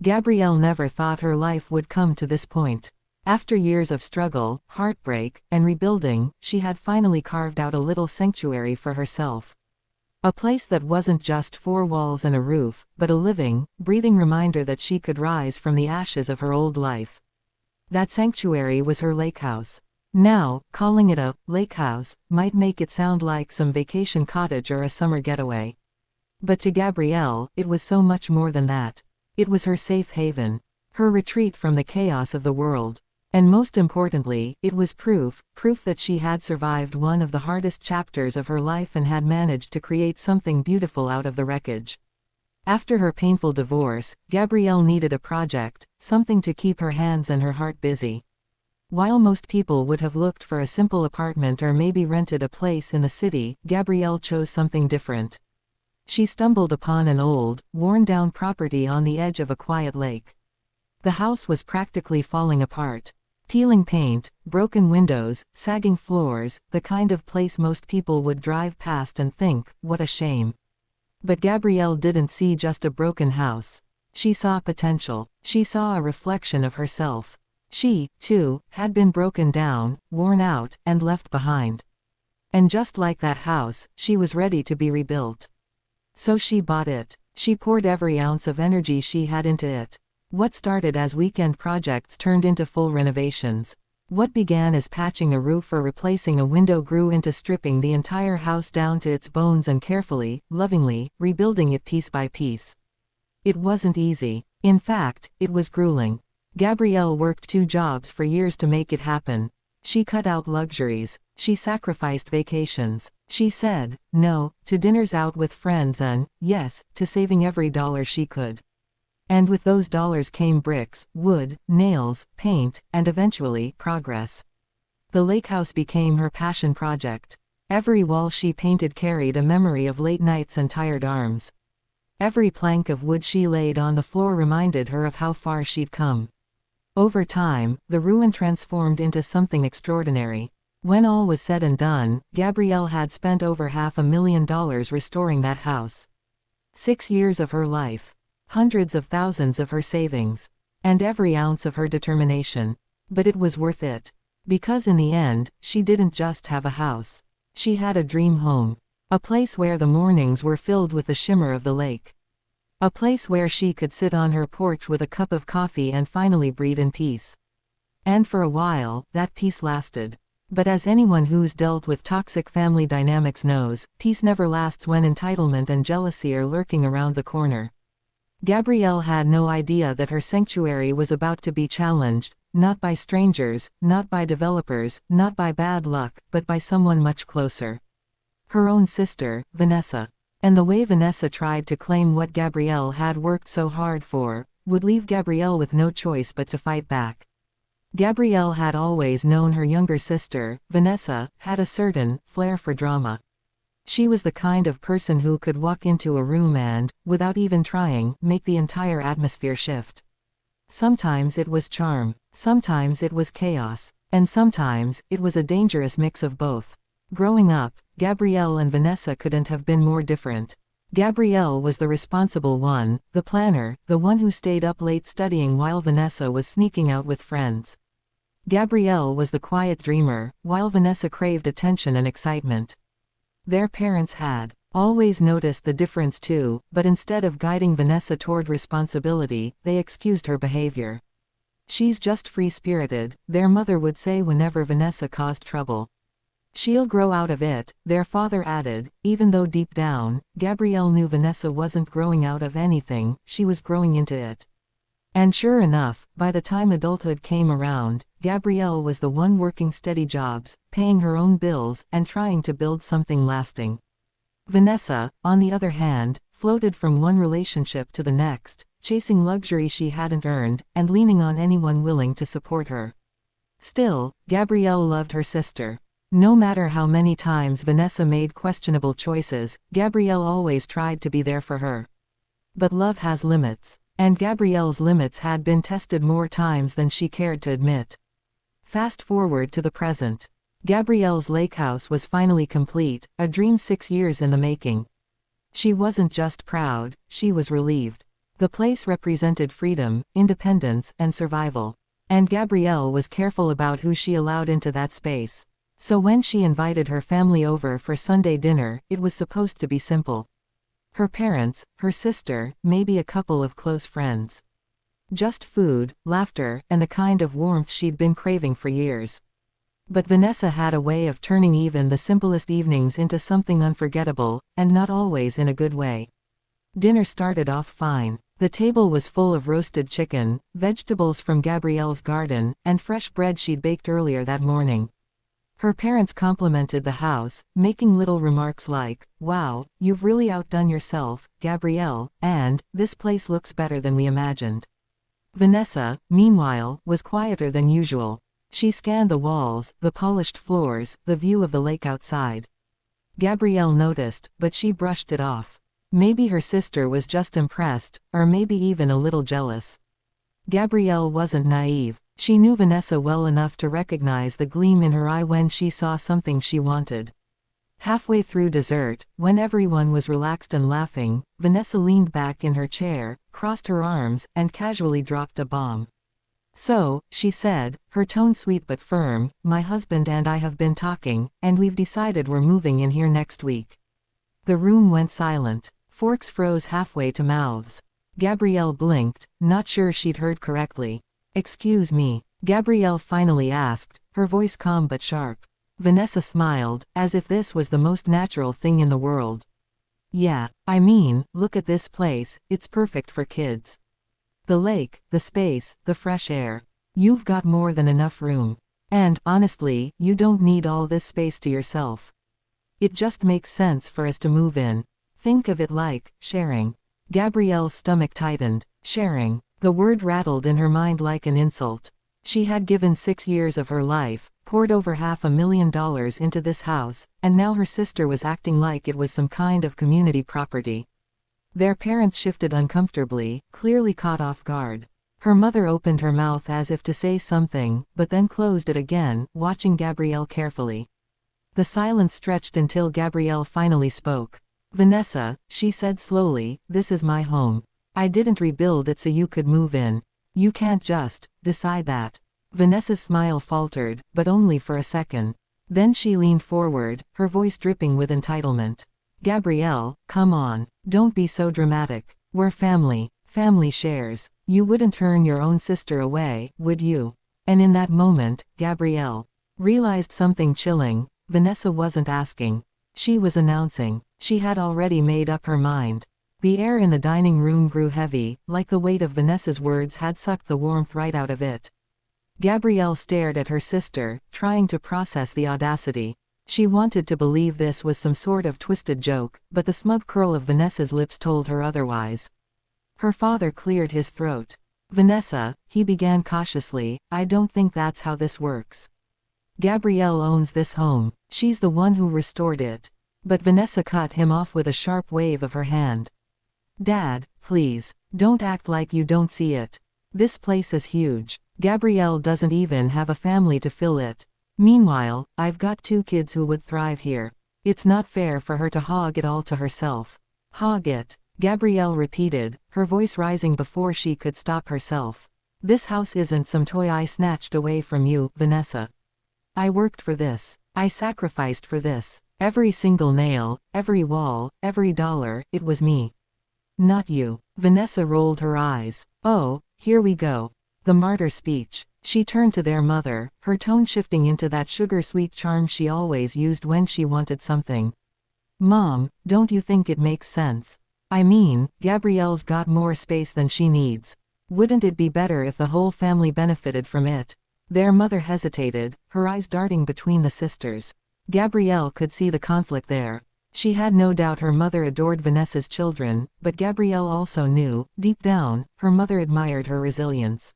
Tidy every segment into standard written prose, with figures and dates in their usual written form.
Gabrielle never thought her life would come to this point. After years of struggle, heartbreak, and rebuilding, she had finally carved out a little sanctuary for herself. A place that wasn't just four walls and a roof, but a living, breathing reminder that she could rise from the ashes of her old life. That sanctuary was her lakehouse. Now, calling it a lakehouse might make it sound like some vacation cottage or a summer getaway. But to Gabrielle, it was so much more than that. It was her safe haven, her retreat from the chaos of the world. And most importantly, it was proof that she had survived one of the hardest chapters of her life and had managed to create something beautiful out of the wreckage. After her painful divorce, Gabrielle needed a project, something to keep her hands and her heart busy. While most people would have looked for a simple apartment or maybe rented a place in the city, Gabrielle chose something different. She stumbled upon an old, worn-down property on the edge of a quiet lake. The house was practically falling apart. Peeling paint, broken windows, sagging floors, the kind of place most people would drive past and think, what a shame. But Gabrielle didn't see just a broken house. She saw potential. She saw a reflection of herself. She, too, had been broken down, worn out, and left behind. And just like that house, she was ready to be rebuilt. So she bought it. She poured every ounce of energy she had into it. What started as weekend projects turned into full renovations. What began as patching a roof or replacing a window grew into stripping the entire house down to its bones and carefully, lovingly, rebuilding it piece by piece. It wasn't easy. In fact, it was grueling. Gabrielle worked 2 jobs for years to make it happen. She cut out luxuries. She sacrificed vacations. She said no to dinners out with friends and, yes, to saving every dollar she could. And with those dollars came bricks, wood, nails, paint, and eventually, progress. The lakehouse became her passion project. Every wall she painted carried a memory of late nights and tired arms. Every plank of wood she laid on the floor reminded her of how far she'd come. Over time, the ruin transformed into something extraordinary. When all was said and done, Gabrielle had spent over $500,000 restoring that house. 6 years of her life. Hundreds of thousands of her savings. And every ounce of her determination. But it was worth it. Because in the end, she didn't just have a house. She had a dream home. A place where the mornings were filled with the shimmer of the lake. A place where she could sit on her porch with a cup of coffee and finally breathe in peace. And for a while, that peace lasted. But as anyone who's dealt with toxic family dynamics knows, peace never lasts when entitlement and jealousy are lurking around the corner. Gabrielle had no idea that her sanctuary was about to be challenged, not by strangers, not by developers, not by bad luck, but by someone much closer. Her own sister, Vanessa. And the way Vanessa tried to claim what Gabrielle had worked so hard for, would leave Gabrielle with no choice but to fight back. Gabrielle had always known her younger sister, Vanessa, had a certain flair for drama. She was the kind of person who could walk into a room and, without even trying, make the entire atmosphere shift. Sometimes it was charm, sometimes it was chaos, and sometimes it was a dangerous mix of both. Growing up, Gabrielle and Vanessa couldn't have been more different. Gabrielle was the responsible one, the planner, the one who stayed up late studying while Vanessa was sneaking out with friends. Gabrielle was the quiet dreamer, while Vanessa craved attention and excitement. Their parents had always noticed the difference too, but instead of guiding Vanessa toward responsibility, they excused her behavior. "She's just free-spirited," their mother would say whenever Vanessa caused trouble. "She'll grow out of it," their father added, even though deep down, Gabrielle knew Vanessa wasn't growing out of anything, she was growing into it. And sure enough, by the time adulthood came around, Gabrielle was the one working steady jobs, paying her own bills, and trying to build something lasting. Vanessa, on the other hand, floated from one relationship to the next, chasing luxury she hadn't earned, and leaning on anyone willing to support her. Still, Gabrielle loved her sister. No matter how many times Vanessa made questionable choices, Gabrielle always tried to be there for her. But love has limits. And Gabrielle's limits had been tested more times than she cared to admit. Fast forward to the present. Gabrielle's lakehouse was finally complete, a dream 6 years in the making. She wasn't just proud, she was relieved. The place represented freedom, independence, and survival. And Gabrielle was careful about who she allowed into that space. So when she invited her family over for Sunday dinner, it was supposed to be simple. Her parents, her sister, maybe a couple of close friends. Just food, laughter, and the kind of warmth she'd been craving for years. But Vanessa had a way of turning even the simplest evenings into something unforgettable, and not always in a good way. Dinner started off fine. The table was full of roasted chicken, vegetables from Gabrielle's garden, and fresh bread she'd baked earlier that morning. Her parents complimented the house, making little remarks like, "Wow, you've really outdone yourself, Gabrielle," and "This place looks better than we imagined." Vanessa, meanwhile, was quieter than usual. She scanned the walls, the polished floors, the view of the lake outside. Gabrielle noticed, but she brushed it off. Maybe her sister was just impressed, or maybe even a little jealous. Gabrielle wasn't naive. She knew Vanessa well enough to recognize the gleam in her eye when she saw something she wanted. Halfway through dessert, when everyone was relaxed and laughing, Vanessa leaned back in her chair, crossed her arms, and casually dropped a bomb. "So," she said, her tone sweet but firm, "my husband and I have been talking, and we've decided we're moving in here next week." The room went silent. Forks froze halfway to mouths. Gabrielle blinked, not sure she'd heard correctly. "Excuse me?" Gabrielle finally asked, her voice calm but sharp. Vanessa smiled, as if this was the most natural thing in the world. "Yeah, I mean, look at this place, it's perfect for kids. The lake, the space, the fresh air. You've got more than enough room. And, honestly, you don't need all this space to yourself. It just makes sense for us to move in. Think of it like sharing." Gabrielle's stomach tightened. Sharing. The word rattled in her mind like an insult. She had given 6 years of her life, poured over $500,000 into this house, and now her sister was acting like it was some kind of community property. Their parents shifted uncomfortably, clearly caught off guard. Her mother opened her mouth as if to say something, but then closed it again, watching Gabrielle carefully. The silence stretched until Gabrielle finally spoke. "Vanessa," she said slowly, "this is my home. I didn't rebuild it so you could move in. You can't just decide that." Vanessa's smile faltered, but only for a second. Then she leaned forward, her voice dripping with entitlement. "Gabrielle, come on. Don't be so dramatic. We're family. Family shares. You wouldn't turn your own sister away, would you?" And in that moment, Gabrielle realized something chilling. Vanessa wasn't asking. She was announcing. She had already made up her mind. The air in the dining room grew heavy, like the weight of Vanessa's words had sucked the warmth right out of it. Gabrielle stared at her sister, trying to process the audacity. She wanted to believe this was some sort of twisted joke, but the smug curl of Vanessa's lips told her otherwise. Her father cleared his throat. "Vanessa," he began cautiously, "I don't think that's how this works. Gabrielle owns this home. She's the one who restored it." But Vanessa cut him off with a sharp wave of her hand. "Dad, please. Don't act like you don't see it. This place is huge. Gabrielle doesn't even have a family to fill it. Meanwhile, I've got 2 kids who would thrive here. It's not fair for her to hog it all to herself." "Hog it," Gabrielle repeated, her voice rising before she could stop herself. "This house isn't some toy I snatched away from you, Vanessa. I worked for this. I sacrificed for this. Every single nail, every wall, every dollar, it was me. Not you." Vanessa rolled her eyes. "Oh, here we go. The martyr speech." She turned to their mother, her tone shifting into that sugar-sweet charm she always used when she wanted something. "Mom, don't you think it makes sense? I mean, Gabrielle's got more space than she needs. Wouldn't it be better if the whole family benefited from it?" Their mother hesitated, her eyes darting between the sisters. Gabrielle could see the conflict there. She had no doubt her mother adored Vanessa's children, but Gabrielle also knew, deep down, her mother admired her resilience.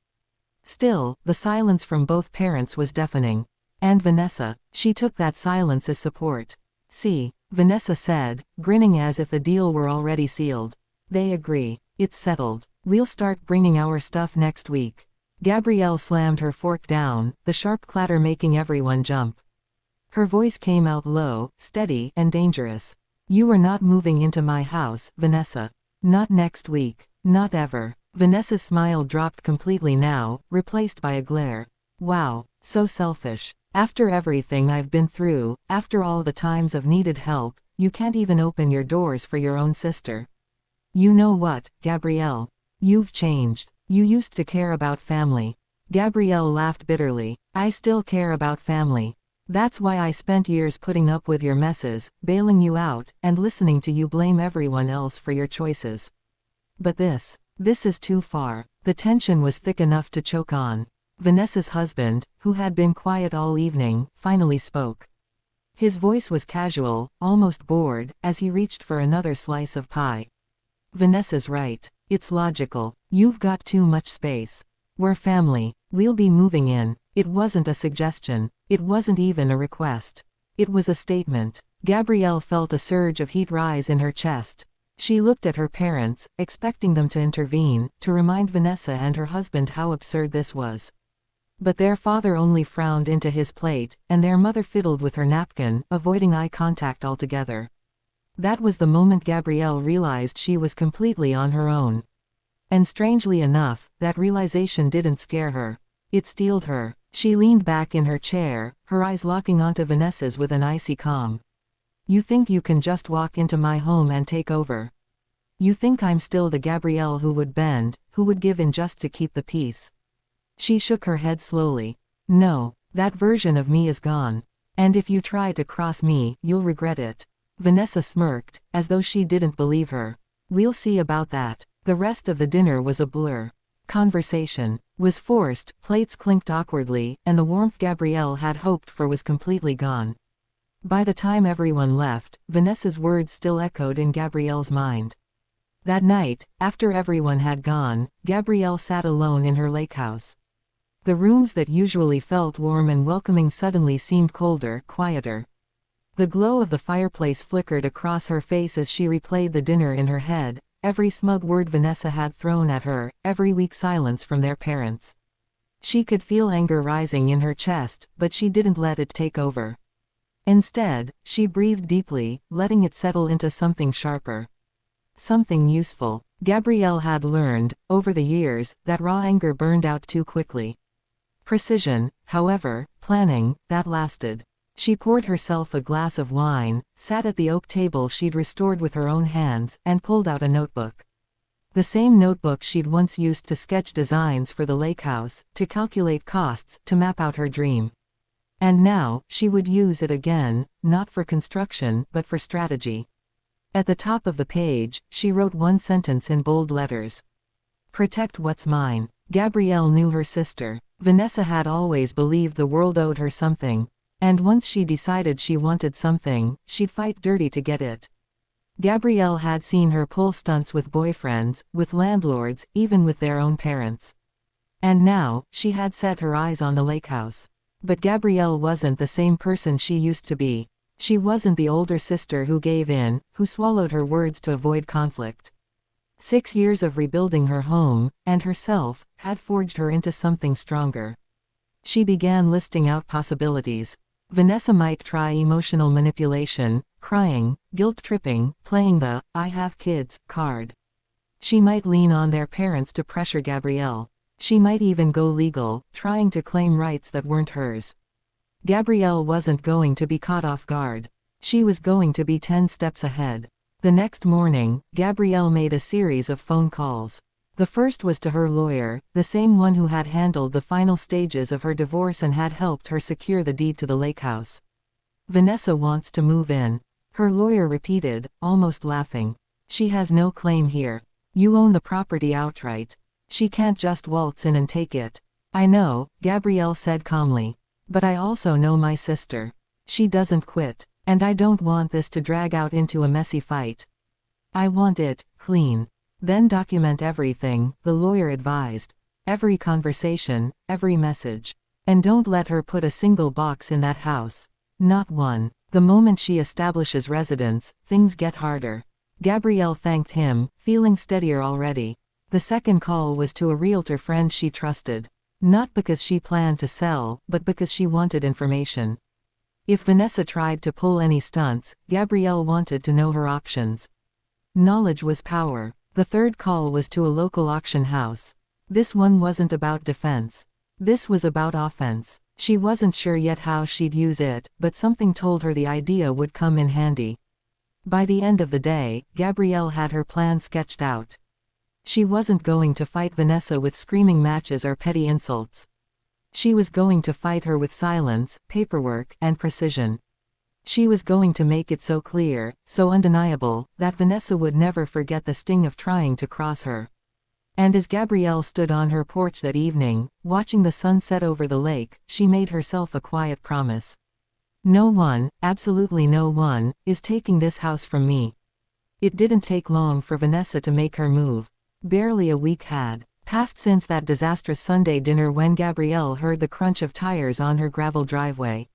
Still, the silence from both parents was deafening. And Vanessa, she took that silence as support. "See," Vanessa said, grinning as if the deal were already sealed. "They agree. It's settled. We'll start bringing our stuff next week." Gabrielle slammed her fork down, the sharp clatter making everyone jump. Her voice came out low, steady, and dangerous. "You are not moving into my house, Vanessa. Not next week. Not ever. Vanessa's smile dropped completely now, replaced by a glare. Wow, so selfish. After everything I've been through, after all the times I've needed help, you can't even open your doors for your own sister. You know what, Gabrielle? You've changed. You used to care about family. Gabrielle laughed bitterly. I still care about family. That's why I spent years putting up with your messes, bailing you out, and listening to you blame everyone else for your choices. But this is too far. The tension was thick enough to choke on. Vanessa's husband, who had been quiet all evening, finally spoke. His voice was casual, almost bored, as he reached for another slice of pie. Vanessa's right. It's logical. You've got too much space. We're family. We'll be moving in. It wasn't a suggestion. It wasn't even a request. It was a statement. Gabrielle felt a surge of heat rise in her chest. She looked at her parents, expecting them to intervene, to remind Vanessa and her husband how absurd this was. But their father only frowned into his plate, and their mother fiddled with her napkin, avoiding eye contact altogether. That was the moment Gabrielle realized she was completely on her own. And strangely enough, that realization didn't scare her. It steeled her. She leaned back in her chair, her eyes locking onto Vanessa's with an icy calm. You think you can just walk into my home and take over? You think I'm still the Gabrielle who would bend, who would give in just to keep the peace? She shook her head slowly. No, that version of me is gone. And if you try to cross me, you'll regret it. Vanessa smirked, as though she didn't believe her. We'll see about that. The rest of the dinner was a blur. Conversation was forced, plates clinked awkwardly, and the warmth Gabrielle had hoped for was completely gone. By the time everyone left, Vanessa's words still echoed in Gabrielle's mind. That night, after everyone had gone, Gabrielle sat alone in her lakehouse. The rooms that usually felt warm and welcoming suddenly seemed colder, quieter. The glow of the fireplace flickered across her face as she replayed the dinner in her head, every smug word Vanessa had thrown at her, every weak silence from their parents. She could feel anger rising in her chest, but she didn't let it take over. Instead, she breathed deeply, letting it settle into something sharper. Something useful. Gabrielle had learned, over the years, that raw anger burned out too quickly. Precision, however, planning, that lasted. She poured herself a glass of wine, sat at the oak table she'd restored with her own hands, and pulled out a notebook. The same notebook she'd once used to sketch designs for the lake house, to calculate costs, to map out her dream. And now, she would use it again, not for construction, but for strategy. At the top of the page, she wrote one sentence in bold letters. Protect what's mine. Gabrielle knew her sister. Vanessa had always believed the world owed her something. And once she decided she wanted something, she'd fight dirty to get it. Gabrielle had seen her pull stunts with boyfriends, with landlords, even with their own parents. And now, she had set her eyes on the lake house. But Gabrielle wasn't the same person she used to be. She wasn't the older sister who gave in, who swallowed her words to avoid conflict. 6 years of rebuilding her home, and herself, had forged her into something stronger. She began listing out possibilities. Vanessa might try emotional manipulation, crying, guilt-tripping, playing the "I have kids" card. She might lean on their parents to pressure Gabrielle. She might even go legal, trying to claim rights that weren't hers. Gabrielle wasn't going to be caught off guard. She was going to be 10 steps ahead. The next morning, Gabrielle made a series of phone calls. The first was to her lawyer, the same one who had handled the final stages of her divorce and had helped her secure the deed to the lake house. Vanessa wants to move in. Her lawyer repeated, almost laughing. She has no claim here. You own the property outright. She can't just waltz in and take it. I know, Gabrielle said calmly. But I also know my sister. She doesn't quit. And I don't want this to drag out into a messy fight. I want it clean. Then document everything, the lawyer advised. Every conversation, every message. And don't let her put a single box in that house. Not one. The moment she establishes residence, things get harder. Gabrielle thanked him, feeling steadier already. The second call was to a realtor friend she trusted. Not because she planned to sell, but because she wanted information. If Vanessa tried to pull any stunts, Gabrielle wanted to know her options. Knowledge was power. The third call was to a local auction house. This one wasn't about defense. This was about offense. She wasn't sure yet how she'd use it, but something told her the idea would come in handy. By the end of the day, Gabrielle had her plan sketched out. She wasn't going to fight Vanessa with screaming matches or petty insults. She was going to fight her with silence, paperwork, and precision. She was going to make it so clear, so undeniable, that Vanessa would never forget the sting of trying to cross her. And as Gabrielle stood on her porch that evening, watching the sun set over the lake, she made herself a quiet promise. No one, absolutely no one, is taking this house from me. It didn't take long for Vanessa to make her move. Barely a week had passed since that disastrous Sunday dinner when Gabrielle heard the crunch of tires on her gravel driveway.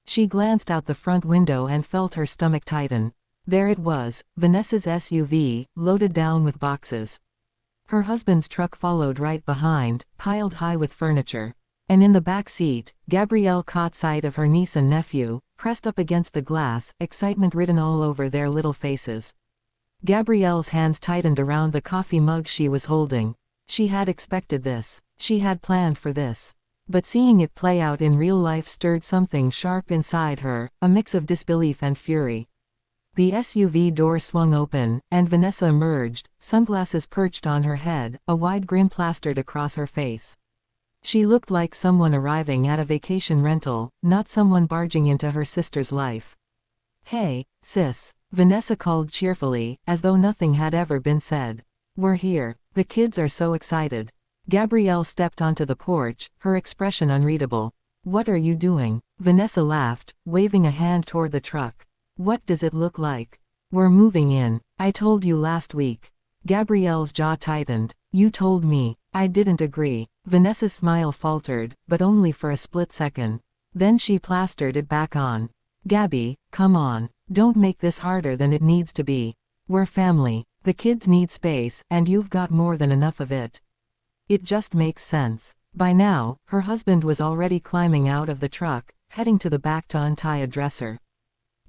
She glanced out the front window and felt her stomach tighten. There it was, Vanessa's SUV, loaded down with boxes. Her husband's truck followed right behind, piled high with furniture. And in the back seat, Gabrielle caught sight of her niece and nephew, pressed up against the glass, excitement written all over their little faces. Gabrielle's hands tightened around the coffee mug she was holding. She had expected this. She had planned for this. But seeing it play out in real life stirred something sharp inside her, a mix of disbelief and fury. The SUV door swung open, and Vanessa emerged, sunglasses perched on her head, a wide grin plastered across her face. She looked like someone arriving at a vacation rental, not someone barging into her sister's life. "Hey, sis," Vanessa called cheerfully, as though nothing had ever been said. "We're here. The kids are so excited." Gabrielle stepped onto the porch, her expression unreadable. "What are you doing?" Vanessa laughed, waving a hand toward the truck. "What does it look like?" "We're moving in. I told you last week." Gabrielle's jaw tightened. "You told me." "I didn't agree." Vanessa's smile faltered, but only for a split second. Then she plastered it back on. "Gabby, come on. Don't make this harder than it needs to be. We're family. The kids need space, and you've got more than enough of it. It just makes sense." By now, her husband was already climbing out of the truck, heading to the back to untie a dresser.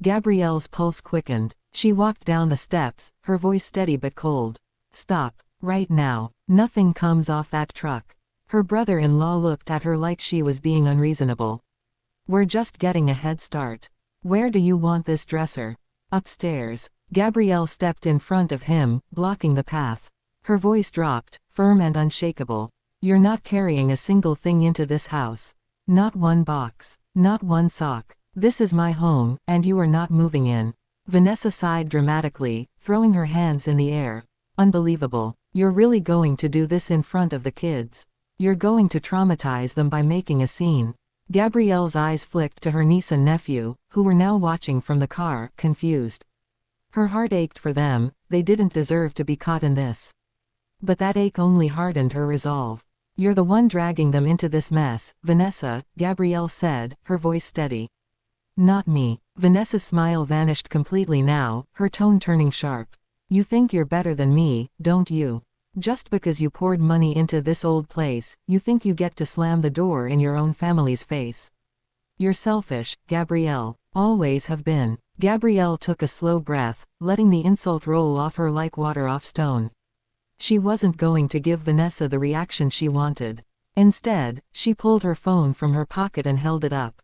Gabrielle's pulse quickened. She walked down the steps, her voice steady but cold. "Stop. Right now. Nothing comes off that truck." Her brother-in-law looked at her like she was being unreasonable. "We're just getting a head start. Where do you want this dresser?" "Upstairs." Gabrielle stepped in front of him, blocking the path. Her voice dropped, firm and unshakable. "You're not carrying a single thing into this house. Not one box. Not one sock. This is my home, and you are not moving in." Vanessa sighed dramatically, throwing her hands in the air. "Unbelievable. You're really going to do this in front of the kids. You're going to traumatize them by making a scene." Gabrielle's eyes flicked to her niece and nephew, who were now watching from the car, confused. Her heart ached for them. They didn't deserve to be caught in this. But that ache only hardened her resolve. "You're the one dragging them into this mess, Vanessa," Gabrielle said, her voice steady. "Not me." Vanessa's smile vanished completely now, her tone turning sharp. "You think you're better than me, don't you? Just because you poured money into this old place, you think you get to slam the door in your own family's face. You're selfish, Gabrielle. Always have been." Gabrielle took a slow breath, letting the insult roll off her like water off stone. She wasn't going to give Vanessa the reaction she wanted. Instead, she pulled her phone from her pocket and held it up.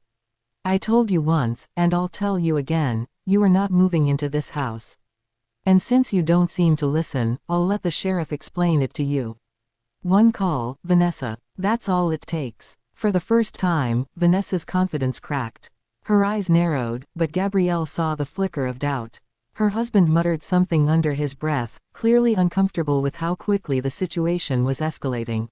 "I told you once, and I'll tell you again, you are not moving into this house. And since you don't seem to listen, I'll let the sheriff explain it to you. One call, Vanessa. That's all it takes." For the first time, Vanessa's confidence cracked. Her eyes narrowed, but Gabrielle saw the flicker of doubt. Her husband muttered something under his breath, clearly uncomfortable with how quickly the situation was escalating.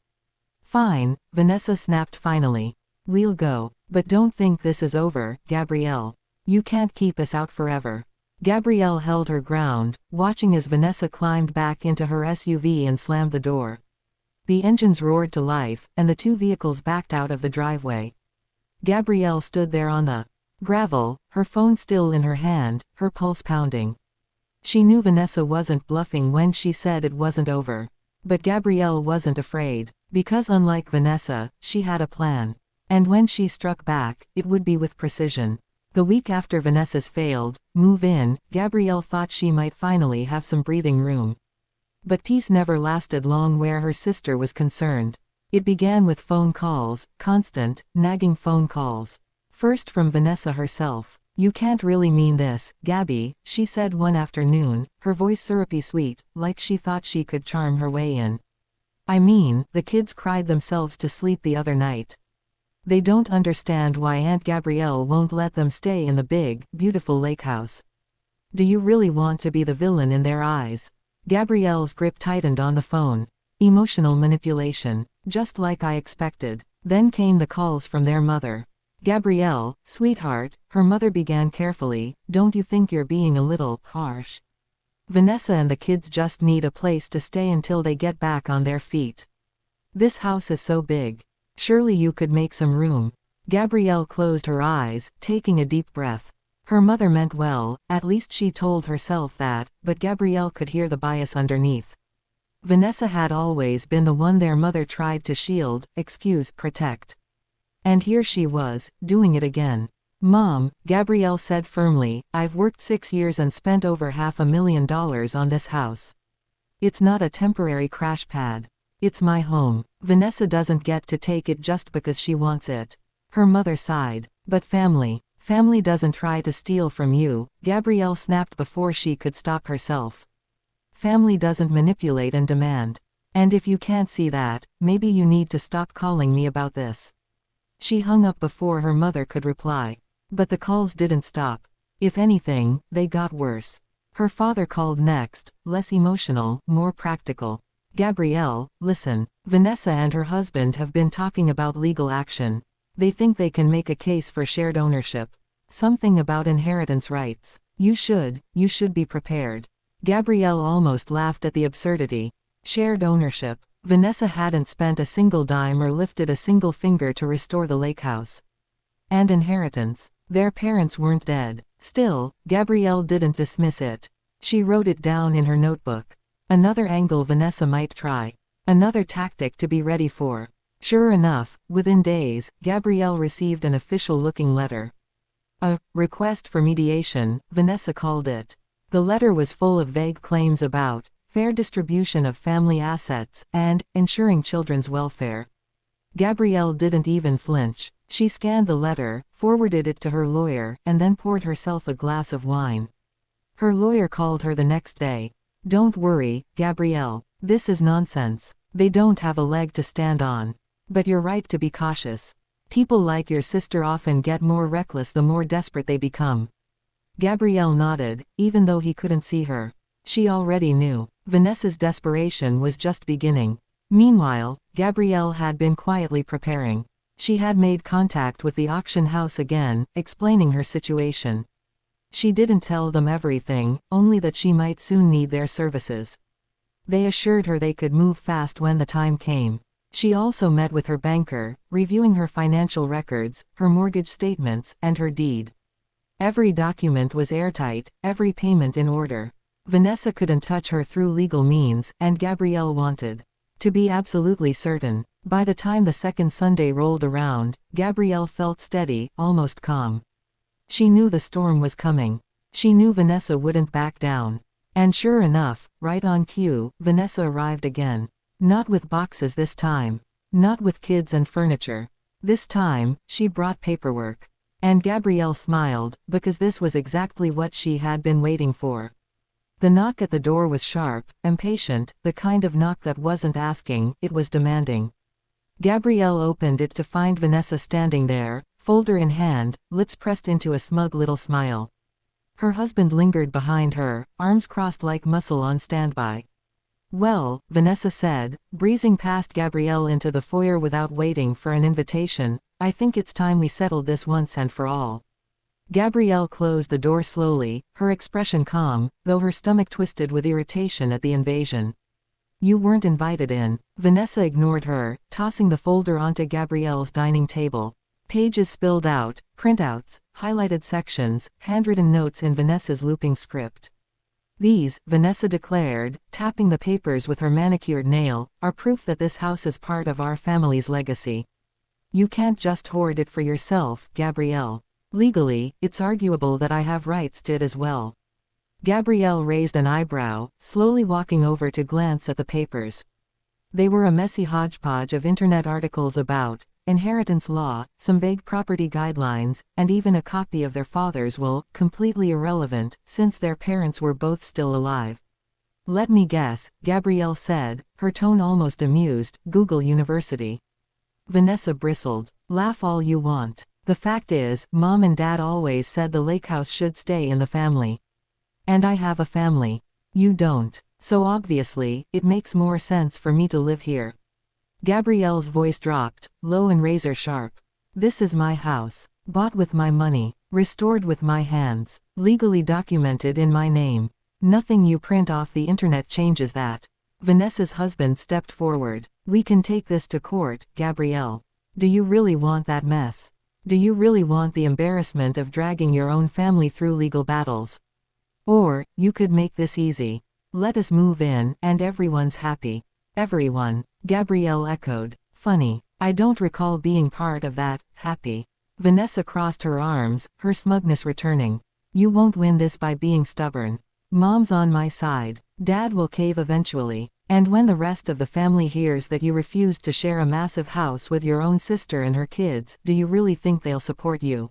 "Fine," Vanessa snapped finally. "We'll go. But don't think this is over, Gabrielle. You can't keep us out forever." Gabrielle held her ground, watching as Vanessa climbed back into her SUV and slammed the door. The engines roared to life, and the two vehicles backed out of the driveway. Gabrielle stood there on the gravel, her phone still in her hand, her pulse pounding. She knew Vanessa wasn't bluffing when she said it wasn't over. But Gabrielle wasn't afraid, because unlike Vanessa, she had a plan. And when she struck back, it would be with precision. The week after Vanessa's failed move-in, Gabrielle thought she might finally have some breathing room. But peace never lasted long where her sister was concerned. It began with phone calls, constant, nagging phone calls. First from Vanessa herself. "You can't really mean this, Gabby," she said one afternoon, her voice syrupy sweet, like she thought she could charm her way in. "I mean, the kids cried themselves to sleep the other night. They don't understand why Aunt Gabrielle won't let them stay in the big, beautiful lake house. Do you really want to be the villain in their eyes?" Gabrielle's grip tightened on the phone. Emotional manipulation. Just like I expected. Then came the calls from their mother. "Gabrielle, sweetheart," her mother began carefully, "don't you think you're being a little harsh? Vanessa and the kids just need a place to stay until they get back on their feet. This house is so big. Surely you could make some room." Gabrielle closed her eyes, taking a deep breath. Her mother meant well, at least she told herself that, but Gabrielle could hear the bias underneath. Vanessa had always been the one their mother tried to shield, excuse, protect. And here she was, doing it again. "Mom," Gabrielle said firmly, "I've worked 6 years and spent over $500,000 on this house. It's not a temporary crash pad. It's my home. Vanessa doesn't get to take it just because she wants it." Her mother sighed. "But family. Family doesn't try to steal from you," Gabrielle snapped before she could stop herself. "Family doesn't manipulate and demand. And if you can't see that, maybe you need to stop calling me about this." She hung up before her mother could reply. But the calls didn't stop. If anything, they got worse. Her father called next, less emotional, more practical. "Gabrielle, listen. Vanessa and her husband have been talking about legal action. They think they can make a case for shared ownership. Something about inheritance rights. You should be prepared." Gabrielle almost laughed at the absurdity. Shared ownership. Vanessa hadn't spent a single dime or lifted a single finger to restore the lake house. And inheritance. Their parents weren't dead. Still, Gabrielle didn't dismiss it. She wrote it down in her notebook. Another angle Vanessa might try. Another tactic to be ready for. Sure enough, within days, Gabrielle received an official-looking letter. A request for mediation, Vanessa called it. The letter was full of vague claims about fair distribution of family assets and ensuring children's welfare. Gabrielle didn't even flinch. She scanned the letter, forwarded it to her lawyer, and then poured herself a glass of wine. Her lawyer called her the next day. "Don't worry, Gabrielle. This is nonsense. They don't have a leg to stand on. But you're right to be cautious. People like your sister often get more reckless the more desperate they become." Gabrielle nodded, even though he couldn't see her. She already knew. Vanessa's desperation was just beginning. Meanwhile, Gabrielle had been quietly preparing. She had made contact with the auction house again, explaining her situation. She didn't tell them everything, only that she might soon need their services. They assured her they could move fast when the time came. She also met with her banker, reviewing her financial records, her mortgage statements, and her deed. Every document was airtight, every payment in order. Vanessa couldn't touch her through legal means, and Gabrielle wanted to be absolutely certain. By the time the second Sunday rolled around, Gabrielle felt steady, almost calm. She knew the storm was coming. She knew Vanessa wouldn't back down. And sure enough, right on cue, Vanessa arrived again. Not with boxes this time. Not with kids and furniture. This time, she brought paperwork. And Gabrielle smiled, because this was exactly what she had been waiting for. The knock at the door was sharp, impatient, the kind of knock that wasn't asking, it was demanding. Gabrielle opened it to find Vanessa standing there, folder in hand, lips pressed into a smug little smile. Her husband lingered behind her, arms crossed like muscle on standby. "Well," Vanessa said, breezing past Gabrielle into the foyer without waiting for an invitation, "I think it's time we settled this once and for all." Gabrielle closed the door slowly, her expression calm, though her stomach twisted with irritation at the invasion. "You weren't invited in." Vanessa ignored her, tossing the folder onto Gabrielle's dining table. Pages spilled out, printouts, highlighted sections, handwritten notes in Vanessa's looping script. "These," Vanessa declared, tapping the papers with her manicured nail, "are proof that this house is part of our family's legacy. You can't just hoard it for yourself, Gabrielle. Legally, it's arguable that I have rights to it as well." Gabrielle raised an eyebrow, slowly walking over to glance at the papers. They were a messy hodgepodge of internet articles about inheritance law, some vague property guidelines, and even a copy of their father's will, completely irrelevant, since their parents were both still alive. Let me guess, Gabrielle said, her tone almost amused. Google University. Vanessa bristled. Laugh all you want. The fact is, Mom and Dad always said the lakehouse should stay in the family. And I have a family. You don't. So obviously, it makes more sense for me to live here. Gabrielle's voice dropped, low and razor sharp. This is my house. Bought with my money. Restored with my hands. Legally documented in my name. Nothing you print off the internet changes that. Vanessa's husband stepped forward. We can take this to court, Gabrielle. Do you really want that mess? Do you really want the embarrassment of dragging your own family through legal battles? Or, you could make this easy. Let us move in, and everyone's happy. Everyone. Gabrielle echoed. Funny. I don't recall being part of that, happy. Vanessa crossed her arms, her smugness returning. You won't win this by being stubborn. Mom's on my side. Dad will cave eventually. And when the rest of the family hears that you refused to share a massive house with your own sister and her kids, do you really think they'll support you?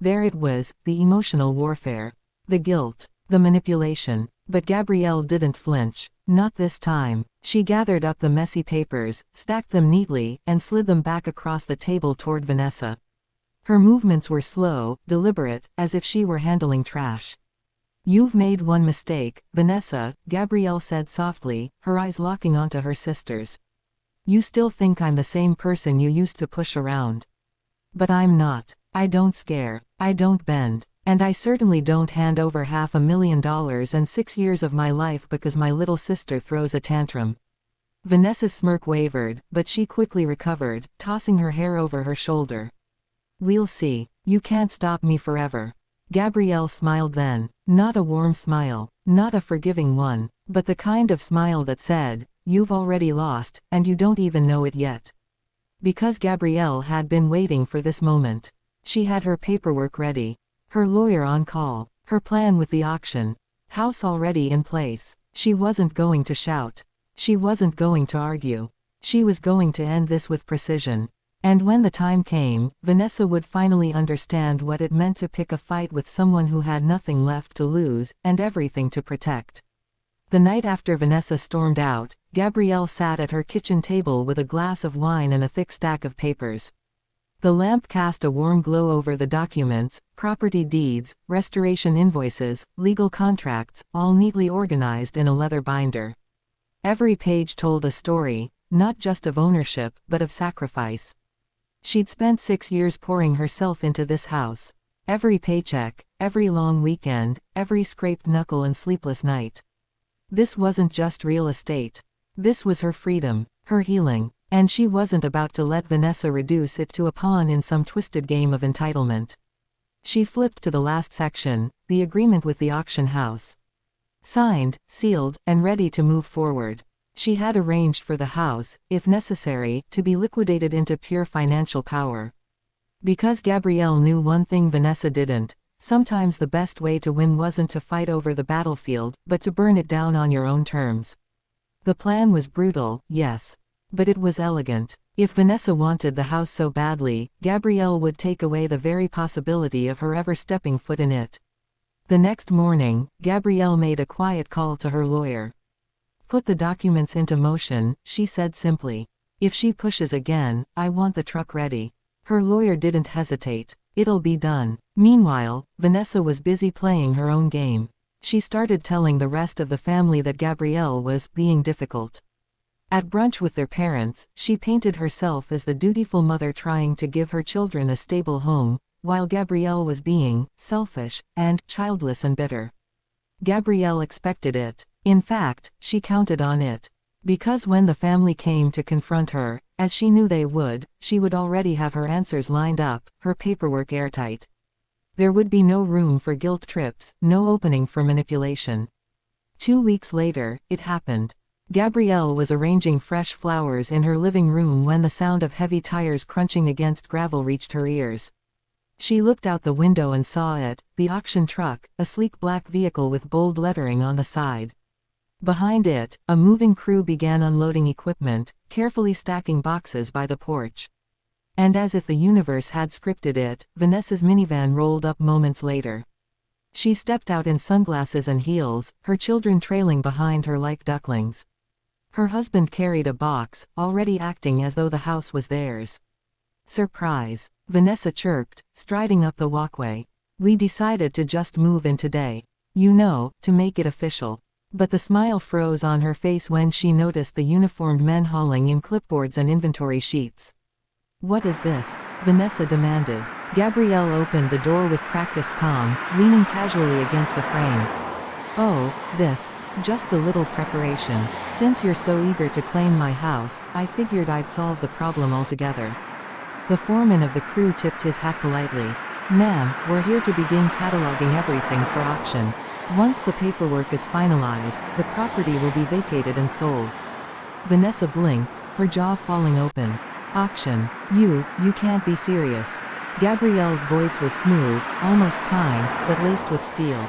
There it was, the emotional warfare. The guilt. The manipulation. But Gabrielle didn't flinch. Not this time. She gathered up the messy papers, stacked them neatly, and slid them back across the table toward Vanessa. Her movements were slow, deliberate, as if she were handling trash. You've made one mistake, Vanessa, Gabrielle said softly, her eyes locking onto her sister's. You still think I'm the same person you used to push around. But I'm not. I don't scare. I don't bend. And I certainly don't hand over $500,000 and 6 years of my life because my little sister throws a tantrum. Vanessa's smirk wavered, but she quickly recovered, tossing her hair over her shoulder. We'll see. You can't stop me forever. Gabrielle smiled then. Not a warm smile, not a forgiving one, but the kind of smile that said, you've already lost, and you don't even know it yet. Because Gabrielle had been waiting for this moment. She had her paperwork ready. Her lawyer on call. Her plan with the auction house already in place. She wasn't going to shout. She wasn't going to argue. She was going to end this with precision. And when the time came, Vanessa would finally understand what it meant to pick a fight with someone who had nothing left to lose, and everything to protect. The night after Vanessa stormed out, Gabrielle sat at her kitchen table with a glass of wine and a thick stack of papers. The lamp cast a warm glow over the documents, property deeds, restoration invoices, legal contracts, all neatly organized in a leather binder. Every page told a story, not just of ownership, but of sacrifice. She'd spent 6 years pouring herself into this house. Every paycheck, every long weekend, every scraped knuckle and sleepless night. This wasn't just real estate. This was her freedom, her healing. And she wasn't about to let Vanessa reduce it to a pawn in some twisted game of entitlement. She flipped to the last section, the agreement with the auction house. Signed, sealed, and ready to move forward. She had arranged for the house, if necessary, to be liquidated into pure financial power. Because Gabrielle knew one thing Vanessa didn't, sometimes the best way to win wasn't to fight over the battlefield, but to burn it down on your own terms. The plan was brutal, yes. But it was elegant. If Vanessa wanted the house so badly, Gabrielle would take away the very possibility of her ever stepping foot in it. The next morning, Gabrielle made a quiet call to her lawyer. Put the documents into motion, she said simply. If she pushes again, I want the truck ready. Her lawyer didn't hesitate. It'll be done. Meanwhile, Vanessa was busy playing her own game. She started telling the rest of the family that Gabrielle was being difficult. At brunch with their parents, she painted herself as the dutiful mother trying to give her children a stable home, while Gabrielle was being selfish and childless and bitter. Gabrielle expected it. In fact, she counted on it. Because when the family came to confront her, as she knew they would, she would already have her answers lined up, her paperwork airtight. There would be no room for guilt trips, no opening for manipulation. 2 weeks later, it happened. Gabrielle was arranging fresh flowers in her living room when the sound of heavy tires crunching against gravel reached her ears. She looked out the window and saw it, the auction truck, a sleek black vehicle with bold lettering on the side. Behind it, a moving crew began unloading equipment, carefully stacking boxes by the porch. And as if the universe had scripted it, Vanessa's minivan rolled up moments later. She stepped out in sunglasses and heels, her children trailing behind her like ducklings. Her husband carried a box, already acting as though the house was theirs. "Surprise," Vanessa chirped, striding up the walkway. "We decided to just move in today. You know, to make it official." But the smile froze on her face when she noticed the uniformed men hauling in clipboards and inventory sheets. "What is this?" Vanessa demanded. Gabrielle opened the door with practiced calm, leaning casually against the frame. "Oh, this. Just a little preparation. Since you're so eager to claim my house, I figured I'd solve the problem altogether." The foreman of the crew tipped his hat politely. "Ma'am, we're here to begin cataloging everything for auction. Once the paperwork is finalized, the property will be vacated and sold." Vanessa blinked, her jaw falling open. "Auction? You can't be serious." Gabrielle's voice was smooth, almost kind, but laced with steel.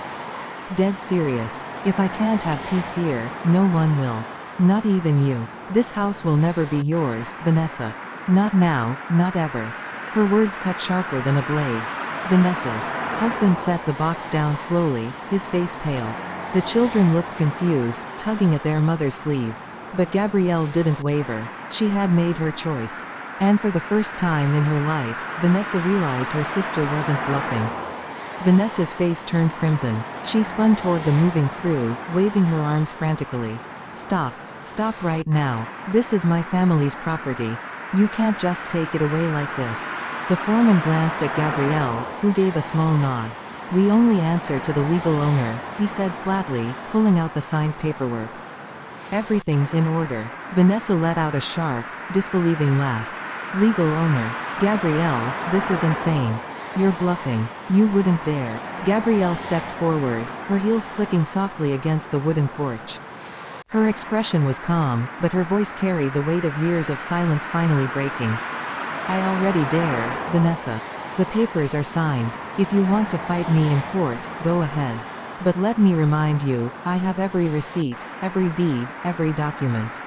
"Dead serious. If I can't have peace here, no one will. Not even you. This house will never be yours, Vanessa. Not now, not ever." Her words cut sharper than a blade. Vanessa's husband set the box down slowly, his face pale. The children looked confused, tugging at their mother's sleeve. But Gabrielle didn't waver. She had made her choice. And for the first time in her life, Vanessa realized her sister wasn't bluffing. Vanessa's face turned crimson. She spun toward the moving crew, waving her arms frantically. "Stop. Stop right now. This is my family's property. You can't just take it away like this." The foreman glanced at Gabrielle, who gave a small nod. "We only answer to the legal owner," he said flatly, pulling out the signed paperwork. "Everything's in order." Vanessa let out a sharp, disbelieving laugh. "Legal owner? Gabrielle, this is insane. You're bluffing. You wouldn't dare." Gabrielle stepped forward, her heels clicking softly against the wooden porch. Her expression was calm, but her voice carried the weight of years of silence finally breaking. "I already dare, Vanessa. The papers are signed. If you want to fight me in court, go ahead. But let me remind you, I have every receipt, every deed, every document.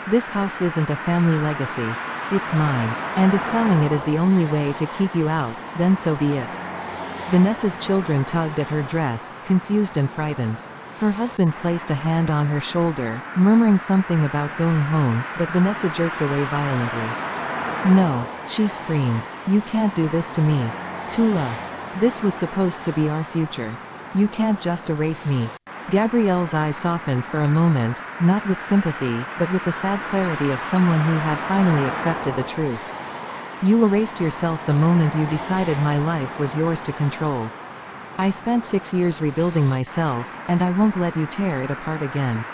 This house isn't a family legacy. It's mine, and if selling it is the only way to keep you out, then so be it." Vanessa's children tugged at her dress, confused and frightened. Her husband placed a hand on her shoulder, murmuring something about going home, but Vanessa jerked away violently. "No," she screamed. "You can't do this to me. To us. This was supposed to be our future. You can't just erase me." Gabrielle's eyes softened for a moment, not with sympathy, but with the sad clarity of someone who had finally accepted the truth. "You erased yourself the moment you decided my life was yours to control. I spent 6 years rebuilding myself, and I won't let you tear it apart again.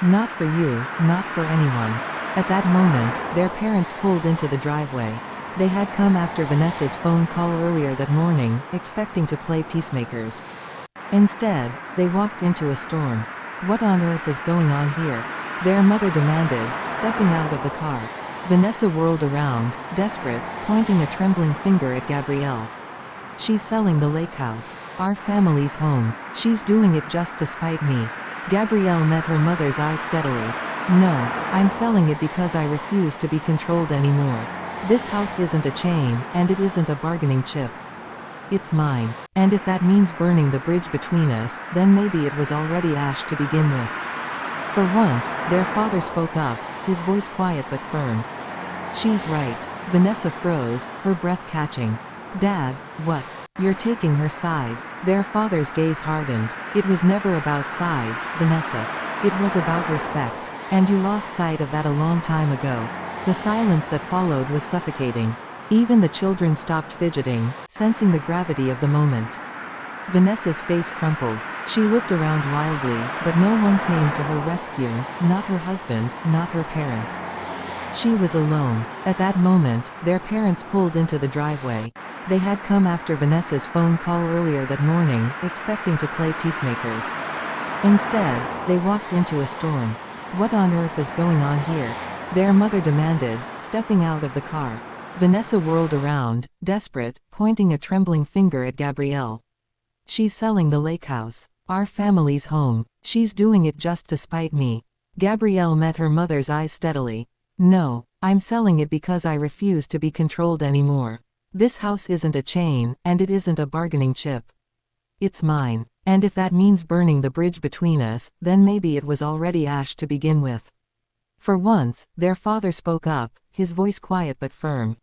Not for you, not for anyone." At that moment, their parents pulled into the driveway. They had come after Vanessa's phone call earlier that morning, expecting to play peacemakers. Instead, they walked into a storm. "What on earth is going on here?" their mother demanded, stepping out of the car. Vanessa whirled around, desperate, pointing a trembling finger at Gabrielle. "She's selling the lakehouse. Our family's home. She's doing it just to spite me." Gabrielle met her mother's eyes steadily. "No, I'm selling it because I refuse to be controlled anymore. This house isn't a chain, and it isn't a bargaining chip. It's mine. And if that means burning the bridge between us, then maybe it was already ash to begin with." For once, their father spoke up, his voice quiet but firm. "She's right." Vanessa froze, her breath catching. "Dad, what? You're taking her side." Their father's gaze hardened. "It was never about sides, Vanessa. It was about respect. And you lost sight of that a long time ago." The silence that followed was suffocating. Even the children stopped fidgeting, sensing the gravity of the moment. Vanessa's face crumpled. She looked around wildly, but no one came to her rescue, not her husband, not her parents. She was alone. At that moment, their parents pulled into the driveway. They had come after Vanessa's phone call earlier that morning, expecting to play peacemakers. Instead, they walked into a storm. "What on earth is going on here?" their mother demanded, stepping out of the car. Vanessa whirled around, desperate, pointing a trembling finger at Gabrielle. She's selling the lake house. Our family's home. She's doing it just to spite me. Gabrielle met her mother's eyes steadily. No, I'm selling it because I refuse to be controlled anymore. This house isn't a chain, and it isn't a bargaining chip. It's mine. And if that means burning the bridge between us, then maybe it was already ash to begin with. For once, their father spoke up, his voice quiet but firm.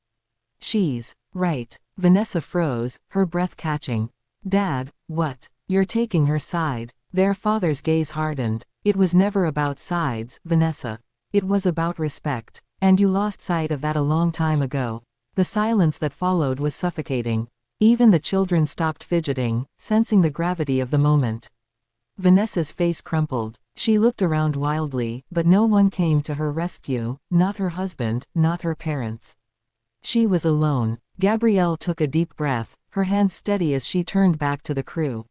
She's right. Vanessa froze, her breath catching. Dad, what? You're taking her side. Their father's gaze hardened. It was never about sides, Vanessa. It was about respect. And you lost sight of that a long time ago. The silence that followed was suffocating. Even the children stopped fidgeting, sensing the gravity of the moment. Vanessa's face crumpled. She looked around wildly, but no one came to her rescue, not her husband, not her parents. She was alone. Gabrielle took a deep breath, her hands steady as she turned back to the crew.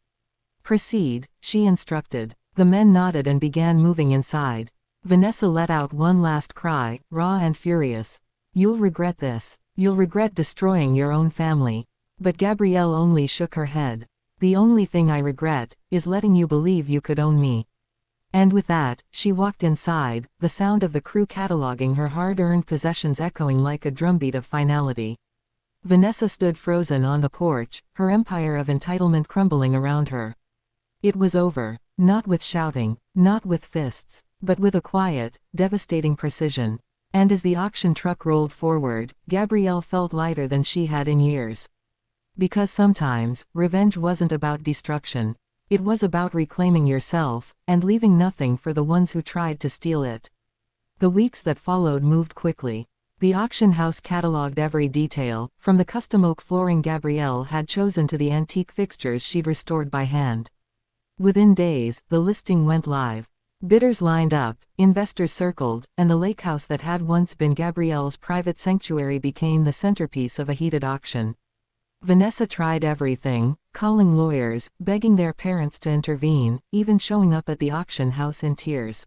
Proceed, she instructed. The men nodded and began moving inside. Vanessa let out one last cry, raw and furious. You'll regret this. You'll regret destroying your own family. But Gabrielle only shook her head. The only thing I regret is letting you believe you could own me. And with that, she walked inside, the sound of the crew cataloging her hard-earned possessions echoing like a drumbeat of finality. Vanessa stood frozen on the porch, her empire of entitlement crumbling around her. It was over. Not with shouting, not with fists, but with a quiet, devastating precision. And as the auction truck rolled forward, Gabrielle felt lighter than she had in years. Because sometimes, revenge wasn't about destruction. It was about reclaiming yourself, and leaving nothing for the ones who tried to steal it. The weeks that followed moved quickly. The auction house catalogued every detail, from the custom oak flooring Gabrielle had chosen to the antique fixtures she'd restored by hand. Within days, the listing went live. Bidders lined up, investors circled, and the lake house that had once been Gabrielle's private sanctuary became the centerpiece of a heated auction. Vanessa tried everything, calling lawyers, begging their parents to intervene, even showing up at the auction house in tears.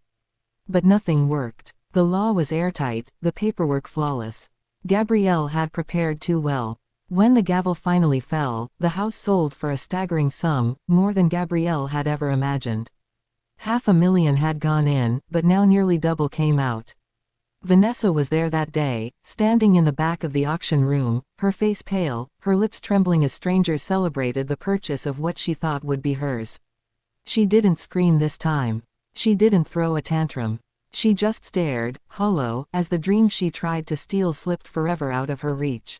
But nothing worked. The law was airtight, the paperwork flawless. Gabrielle had prepared too well. When the gavel finally fell, the house sold for a staggering sum, more than Gabrielle had ever imagined. $500,000 had gone in, but now nearly double came out. Vanessa was there that day, standing in the back of the auction room, her face pale, her lips trembling as strangers celebrated the purchase of what she thought would be hers. She didn't scream this time. She didn't throw a tantrum. She just stared, hollow, as the dream she tried to steal slipped forever out of her reach.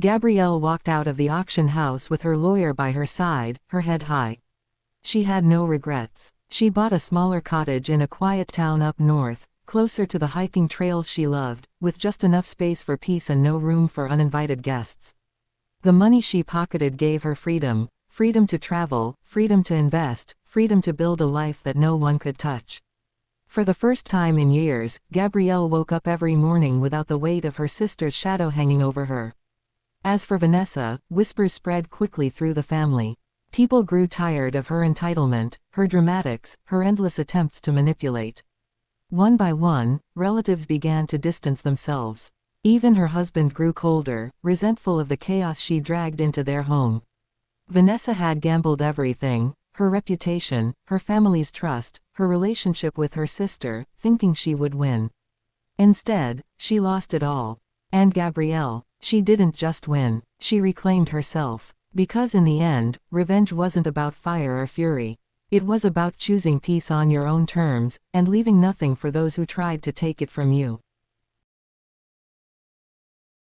Gabrielle walked out of the auction house with her lawyer by her side, her head high. She had no regrets. She bought a smaller cottage in a quiet town up north, closer to the hiking trails she loved, with just enough space for peace and no room for uninvited guests. The money she pocketed gave her freedom, freedom to travel, freedom to invest, freedom to build a life that no one could touch. For the first time in years, Gabrielle woke up every morning without the weight of her sister's shadow hanging over her. As for Vanessa, whispers spread quickly through the family. People grew tired of her entitlement, her dramatics, her endless attempts to manipulate. One by one, relatives began to distance themselves. Even her husband grew colder, resentful of the chaos she dragged into their home. Vanessa had gambled everything, her reputation, her family's trust, her relationship with her sister, thinking she would win. Instead, she lost it all. And Gabrielle, she didn't just win, she reclaimed herself. Because in the end, revenge wasn't about fire or fury. It was about choosing peace on your own terms, and leaving nothing for those who tried to take it from you.